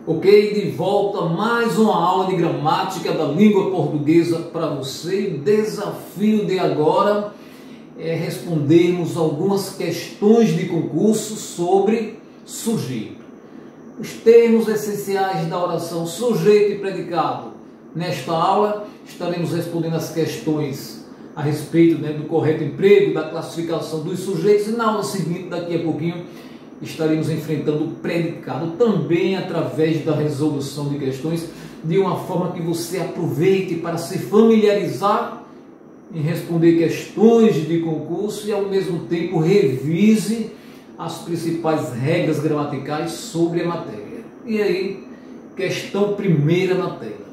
Ok? De volta mais uma aula de gramática da língua portuguesa para você. O desafio de agora é respondermos algumas questões de concurso sobre sujeito. Os termos essenciais da oração sujeito e predicado. Nesta aula estaremos respondendo as questões a respeito do correto emprego, da classificação dos sujeitos, e na aula seguinte, daqui a pouquinho, estaremos enfrentando o predicado, também através da resolução de questões, de uma forma que você aproveite para se familiarizar em responder questões de concurso e ao mesmo tempo revise as principais regras gramaticais sobre a matéria. E aí, questão primeira na tela.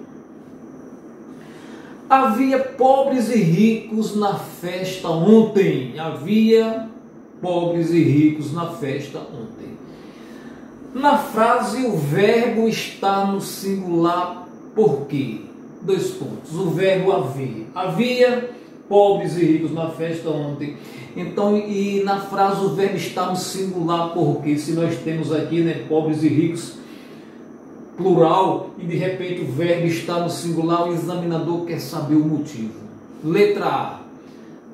Havia pobres e ricos na festa ontem. Havia pobres e ricos na festa ontem. Na frase, o verbo está no singular por quê? Dois pontos. O verbo haver. Havia pobres e ricos na festa ontem. Então, e na frase, o verbo está no singular por quê? Se nós temos aqui, pobres e ricos, plural, e de repente o verbo está no singular, o examinador quer saber o motivo. Letra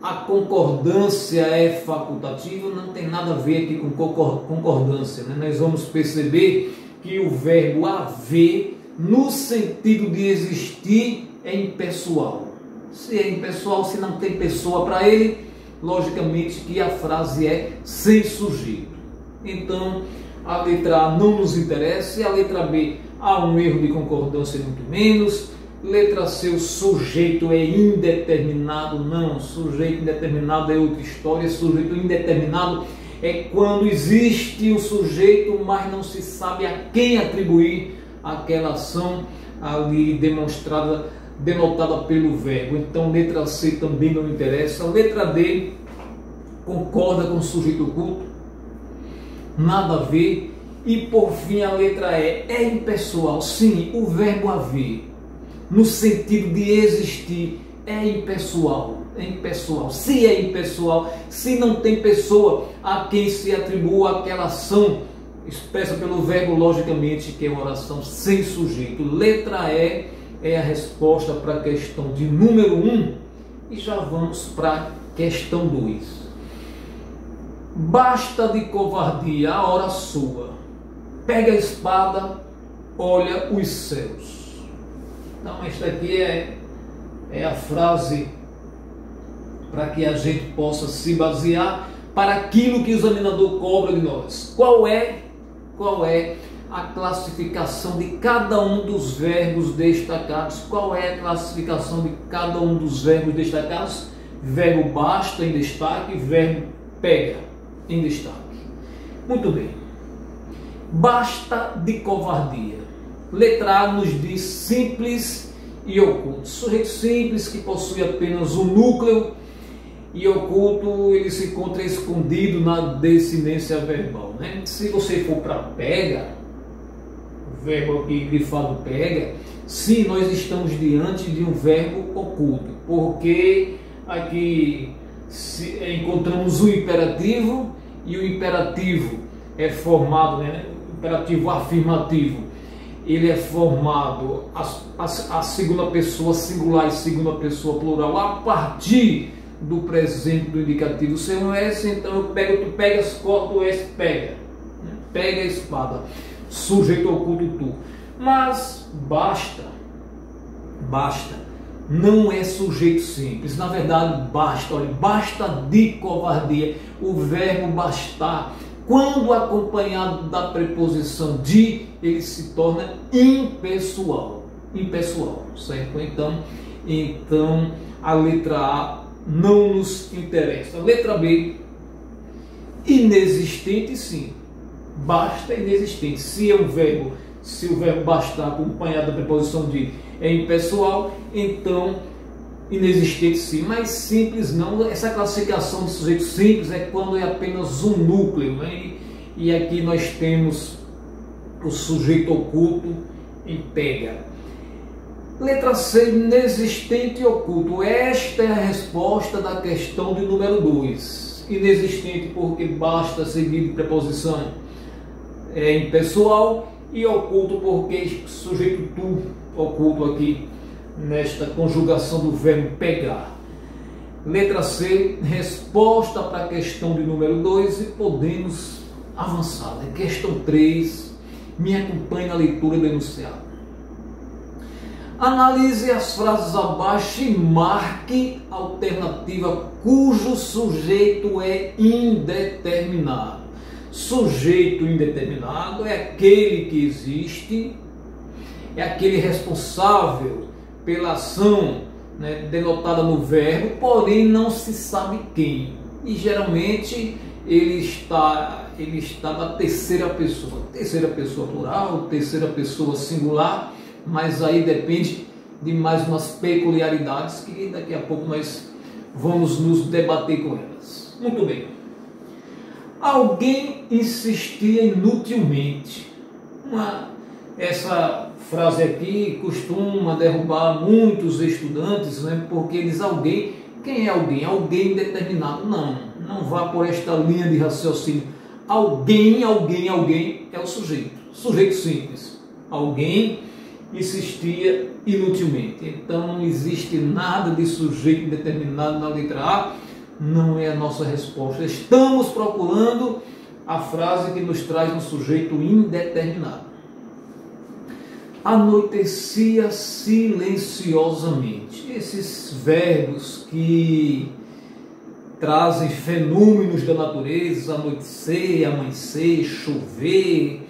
A concordância é facultativa, não tem nada a ver aqui com concordância. Nós vamos perceber que o verbo haver, no sentido de existir, é impessoal. Se é impessoal, se não tem pessoa para ele, logicamente que a frase é sem sujeito. Então, a letra A não nos interessa, e a letra B há um erro de concordância muito menos. Letra C, o sujeito é indeterminado. Não, sujeito indeterminado é outra história. Sujeito indeterminado é quando existe o sujeito, mas não se sabe a quem atribuir aquela ação ali demonstrada, denotada pelo verbo. Então, letra C também não interessa. Letra D, concorda com o sujeito oculto? Nada a ver. E por fim, a letra E é impessoal. Sim, o verbo haver, no sentido de existir, é impessoal. É impessoal. Se é impessoal, se não tem pessoa a quem se atribua aquela ação expressa pelo verbo, logicamente que é uma oração sem sujeito. Letra E é a resposta para a questão de número 1. E já vamos para a questão 2. Basta de covardia, a hora sua. Pega a espada, olha os céus. Então, esta aqui é a frase para que a gente possa se basear para aquilo que o examinador cobra de nós. Qual é a classificação de cada um dos verbos destacados? Qual é a classificação de cada um dos verbos destacados? Verbo basta em destaque, verbo pega em destaque. Muito bem. Basta de covardia. Letra A nos diz simples e oculto. Sujeito simples que possui apenas um núcleo, e oculto ele se encontra escondido na desinência verbal. Se você for para pega, o verbo aqui grifado pega, sim, nós estamos diante de um verbo oculto, porque aqui encontramos o imperativo, e o imperativo é formado, imperativo afirmativo, ele é formado a segunda pessoa singular e segunda pessoa plural a partir do presente do indicativo sem o S. Então eu pego, tu pegas, corto o S, pega. Pega a espada. Sujeito oculto tu. Mas basta não é sujeito simples. Na verdade, basta de covardia. O verbo bastar, quando acompanhado da preposição de, ele se torna impessoal, certo? Então a letra A não nos interessa. Letra B, inexistente, sim. Basta inexistente. Se o verbo bastar acompanhado da preposição de é impessoal, então inexistente sim, mas simples não. Essa classificação de sujeito simples é quando é apenas um núcleo, e aqui nós temos o sujeito oculto em pega. Letra C, inexistente e oculto. Esta é a resposta da questão de número 2. Inexistente porque basta seguir de preposição impessoal, e oculto porque sujeito tu, oculto aqui nesta conjugação do verbo pegar. Letra C, resposta para a questão de número 2 e podemos avançar. Questão 3, me acompanhe na leitura do enunciado. Analise as frases abaixo e marque a alternativa cujo sujeito é indeterminado. Sujeito indeterminado é aquele que existe, é aquele responsável pela ação, né, denotada no verbo, porém não se sabe quem. E geralmente ele está na terceira pessoa plural, terceira pessoa singular, mas aí depende de mais umas peculiaridades que daqui a pouco nós vamos nos debater com elas. Muito bem. Alguém insistia inutilmente. Essa frase aqui costuma derrubar muitos estudantes, né? Porque eles alguém, quem é alguém? Alguém determinado. Não vá por esta linha de raciocínio. Alguém é o sujeito. Sujeito simples. Alguém insistia inutilmente. Então não existe nada de sujeito indeterminado na letra A. Não é a nossa resposta. Estamos procurando a frase que nos traz um sujeito indeterminado. Anoitecia silenciosamente. Esses verbos que trazem fenômenos da natureza, anoitecer, amanhecer, chover,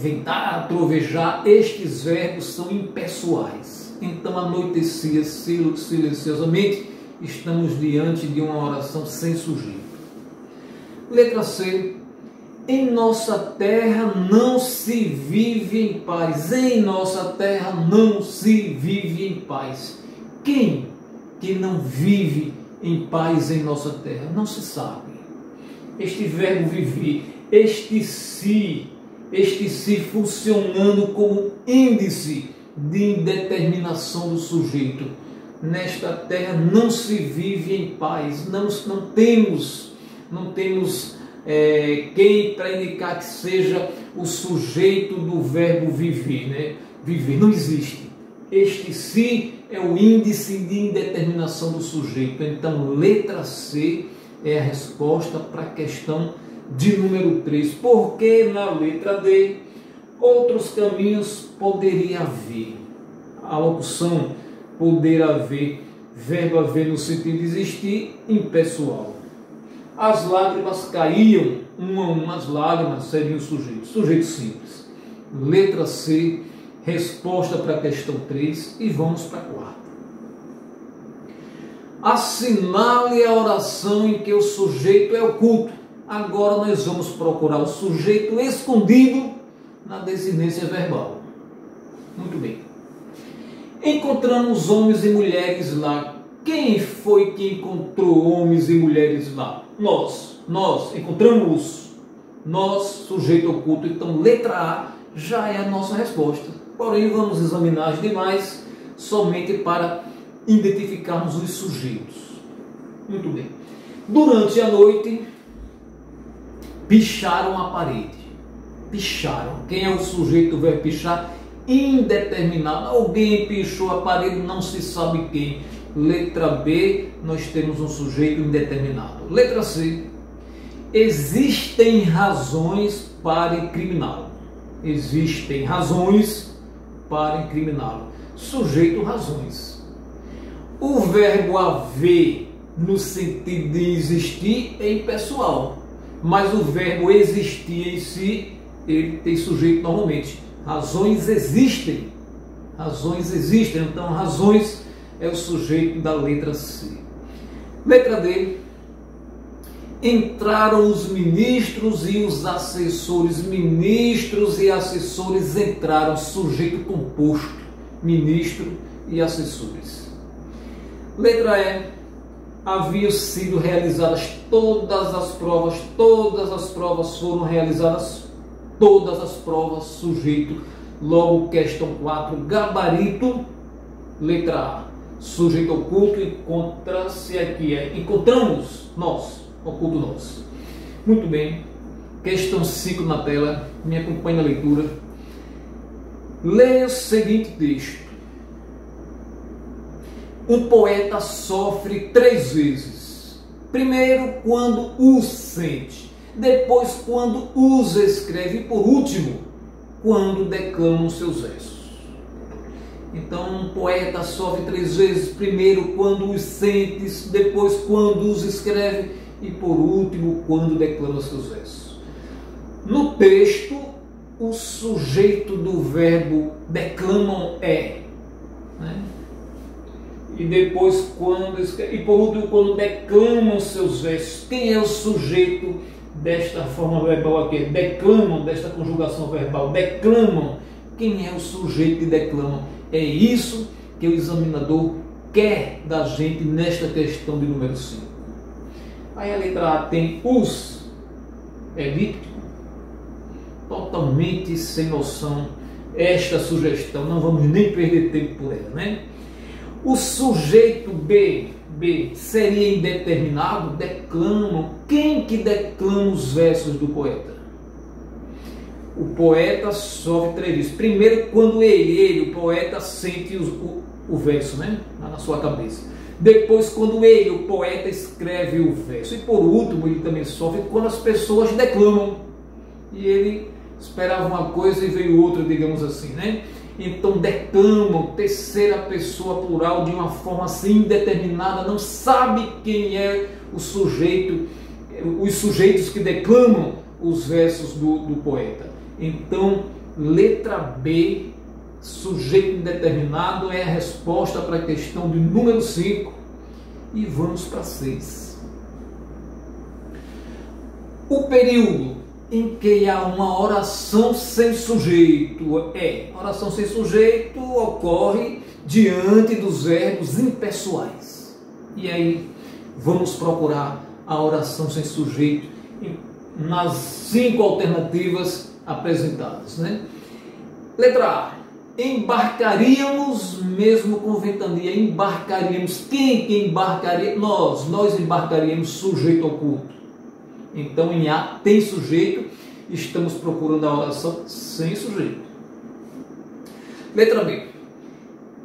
ventar, trovejar, estes verbos são impessoais. Então, anoitecia silenciosamente, estamos diante de uma oração sem sujeito. Letra C. Em nossa terra não se vive em paz. Em nossa terra não se vive em paz. Quem que não vive em paz em nossa terra? Não se sabe. Este verbo viver, este si funcionando como índice de indeterminação do sujeito. Nesta terra não se vive em paz. Não temos quem para indicar que seja o sujeito do verbo viver, né? Viver não existe. Este si é o índice de indeterminação do sujeito. Então, letra C é a resposta para a questão de número 3. Porque na letra D, outros caminhos poderia haver. A locução poder haver, verbo haver no sentido de existir, impessoal. As lágrimas caíam, uma a uma, as lágrimas seriam o sujeito. Sujeito simples. Letra C, resposta para a questão 3 e vamos para a quarta. Assinale a oração em que o sujeito é oculto. Agora nós vamos procurar o sujeito escondido na desinência verbal. Muito bem. Encontramos homens e mulheres lá. Quem foi que encontrou homens e mulheres lá? Nós encontramos. Nós, sujeito oculto. Então, letra A já é a nossa resposta. Porém, vamos examinar as demais somente para identificarmos os sujeitos. Muito bem. Durante a noite, picharam a parede. Picharam. Quem é o sujeito do verbo pichar? Indeterminado. Alguém pichou a parede, não se sabe quem. Letra B, nós temos um sujeito indeterminado. Letra C, existem razões para incriminá-lo. Existem razões para incriminá-lo. Sujeito razões. O verbo haver, no sentido de existir, é impessoal. Mas o verbo existir em si, ele tem sujeito normalmente. Razões existem. Razões existem. Então, razões é o sujeito da letra C. Letra D. Entraram os ministros e os assessores. Ministros e assessores entraram. Sujeito composto. Ministro e assessores. Letra E. Haviam sido realizadas todas as provas. Todas as provas foram realizadas. Todas as provas. Sujeito. Logo, questão 4. Gabarito. Letra A. Sujeito oculto, encontra-se aqui. Encontramos nós. Oculto nós. Muito bem. questão 5 na tela, me acompanhe na leitura. Leia o seguinte texto. Um poeta sofre 3 vezes. Primeiro, quando os sente. Depois, quando os escreve. E por último, quando declama os seus versos. Então, um poeta sofre 3 vezes. Primeiro, quando os sente. Depois, quando os escreve. E por último, quando declama os seus versos. No texto, o sujeito do verbo declamam é, né? E depois quando e por último quando declamam seus versos. Quem é o sujeito desta forma verbal aqui? Declamam, desta conjugação verbal, declamam. Quem é o sujeito que declamam? É isso que o examinador quer da gente nesta questão de número 5. Aí a letra A tem os, elíptico, totalmente sem noção esta sugestão, não vamos nem perder tempo por ela, né? O sujeito B seria indeterminado, declamam. Quem que declama os versos do poeta? O poeta sofre 3 vezes. Primeiro, quando o poeta, sente o verso, né? Na sua cabeça. Depois, quando o poeta, escreve o verso. E por último, ele também sofre quando as pessoas declamam. E ele esperava uma coisa e veio outra, digamos assim, né? Então declamam, terceira pessoa plural, de uma forma assim indeterminada, não sabe quem é o sujeito, os sujeitos que declamam os versos do poeta. Então, letra B, sujeito indeterminado, é a resposta para a questão de número 5. E vamos para 6. O período em que há uma oração sem sujeito oração sem sujeito ocorre diante dos verbos impessoais. E aí vamos procurar a oração sem sujeito nas 5 alternativas apresentadas, né? Letra A. Embarcaríamos mesmo com ventania. Embarcaríamos. Quem que embarcaria? Nós embarcaríamos sujeito oculto. Então, em A tem sujeito, estamos procurando a oração sem sujeito. Letra B.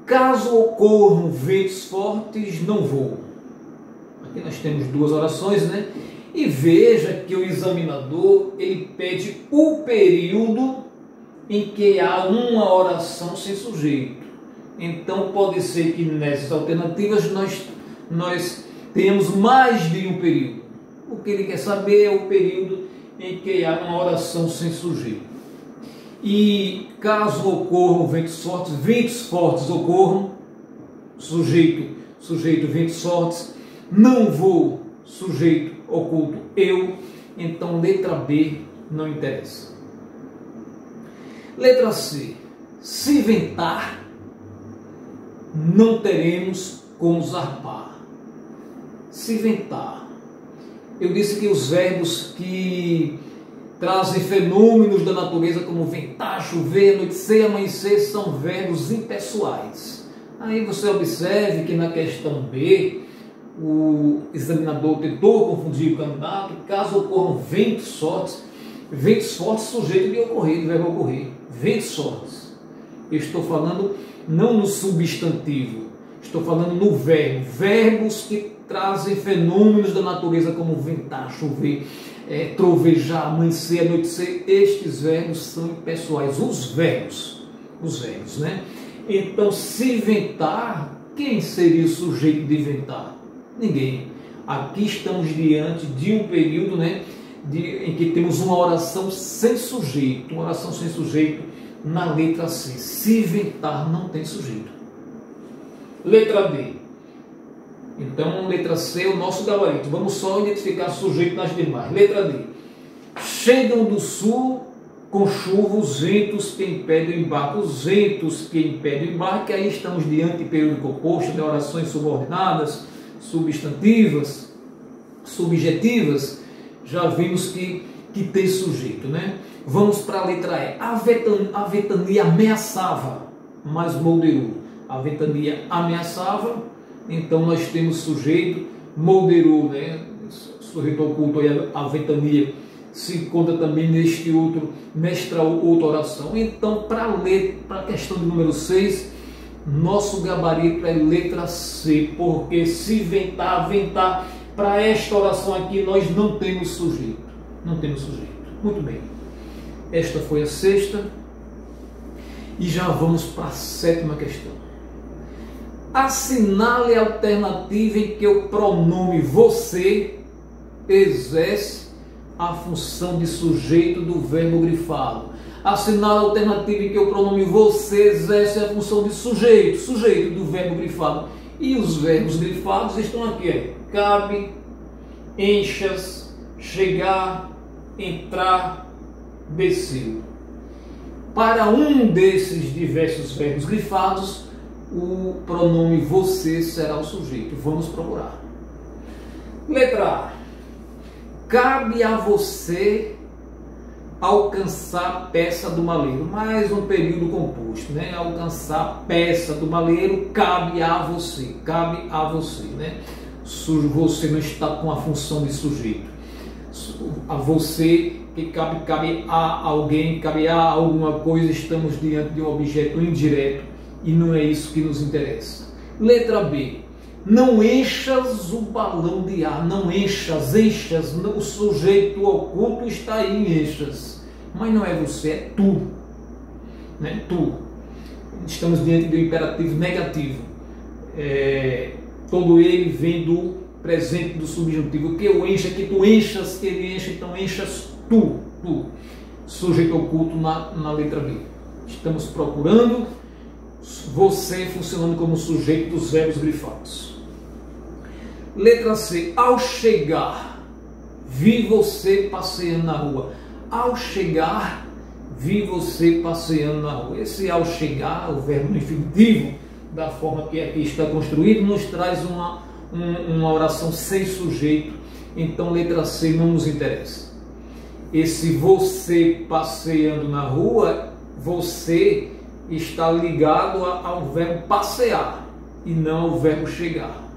Caso ocorram ventos fortes, não vou. Aqui nós temos 2 orações, né? E veja que o examinador, ele pede o período em que há uma oração sem sujeito. Então, pode ser que nessas alternativas nós tenhamos mais de um período. O que ele quer saber é o período em que há uma oração sem sujeito. E caso ocorram ventos fortes ocorram, sujeito, ventos fortes, não vou, sujeito oculto, eu. Então, letra B não interessa. Letra C. Se ventar, não teremos como zarpar. Se ventar. Eu disse que os verbos que trazem fenômenos da natureza como ventar, chover, anoitecer, amanhecer são verbos impessoais. Aí você observe que na questão B, o examinador tentou confundir o candidato. Caso ocorram ventos fortes, sujeito de ocorrer, do verbo ocorrer. Ventos fortes. Eu estou falando não no substantivo, estou falando no verbo. Verbos que trazem fenômenos da natureza como ventar, chover, trovejar, amanhecer, anoitecer. Estes verbos são impessoais. Os verbos, né? Então, se ventar, quem seria o sujeito de ventar? Ninguém. Aqui estamos diante de um período, né, em que temos uma oração sem sujeito. Uma oração sem sujeito na letra C. Se ventar, não tem sujeito. Letra D. Então, letra C é o nosso gabarito. Vamos só identificar sujeito nas demais. Letra D. Chegam do sul com chuva os ventos que impedem o embarque. Os ventos que impedem o embarque, aí estamos diante de período composto, de orações subordinadas, substantivas, subjetivas. Já vimos que tem sujeito, né? Vamos para a letra E. A ventania ameaçava, mas molderou. A ventania ameaçava, então nós temos sujeito, molderou, né? Sujeito oculto aí, a ventania se encontra também nesta outra oração. Então, para a questão de número 6, nosso gabarito é letra C, porque se ventar, para esta oração aqui nós não temos sujeito. Não temos sujeito. Muito bem. Esta foi a 6ª. E já vamos para a 7ª questão. Assinale a alternativa em que o pronome você exerce a função de sujeito do verbo grifado. Assinale a alternativa em que o pronome você exerce a função de sujeito do verbo grifado. E os verbos grifados estão aqui. Cabe, enchas, chegar, entrar, desceu. Para um desses diversos verbos grifados, o pronome você será o sujeito. Vamos procurar. Letra A. Cabe a você alcançar a peça do maleiro. Mais um período composto, né? Alcançar a peça do maleiro, cabe a você. Cabe a você, né? Você não está com a função de sujeito. A você, que cabe a alguém, cabe a alguma coisa, estamos diante de um objeto indireto e não é isso que nos interessa. Letra B. Não enchas o balão de ar. Não enchas, o sujeito oculto está aí em enchas. Mas não é você, é tu. Né? Tu. Estamos diante do imperativo negativo. Todo ele vem do presente do subjuntivo. Que eu encha, que tu enchas, que ele encha, então enchas tu. Sujeito oculto na letra B. Estamos procurando você funcionando como sujeito dos verbos grifados. Letra C. Ao chegar, vi você passeando na rua. Ao chegar, vi você passeando na rua. Esse ao chegar, o verbo no infinitivo, da forma que aqui está construído, nos traz uma oração sem sujeito. Então, letra C não nos interessa. Esse você passeando na rua, você está ligado ao verbo passear e não ao verbo chegar.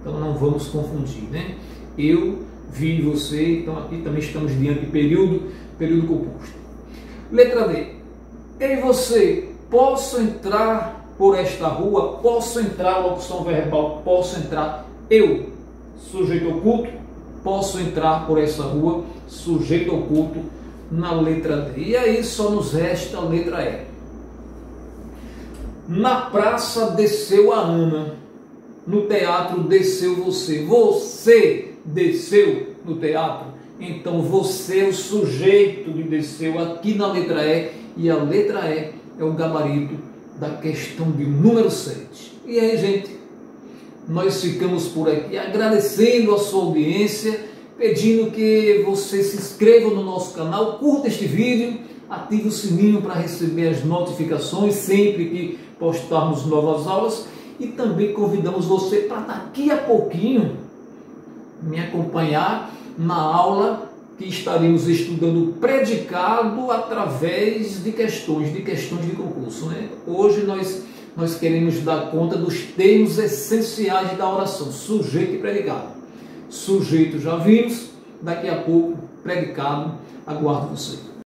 Então não vamos confundir, né? Eu vi você, então aqui também estamos diante de período composto. Letra D. Ei você, posso entrar por esta rua? Posso entrar, locução verbal, posso entrar. Eu, sujeito oculto, posso entrar por essa rua, sujeito oculto na letra D. E aí só nos resta a letra E. Na praça desceu a Ana, no teatro desceu você. Você desceu no teatro, então você é o sujeito de desceu aqui na letra E, e a letra E é o gabarito da questão de número 7. E aí, gente, nós ficamos por aqui agradecendo a sua audiência, pedindo que você se inscreva no nosso canal, curta este vídeo, ative o sininho para receber as notificações sempre que postarmos novas aulas, e também convidamos você para daqui a pouquinho me acompanhar na aula que estaremos estudando predicado através de questões de concurso, né? Hoje nós queremos dar conta dos termos essenciais da oração, sujeito e predicado. Sujeito já vimos, daqui a pouco predicado, aguardo você.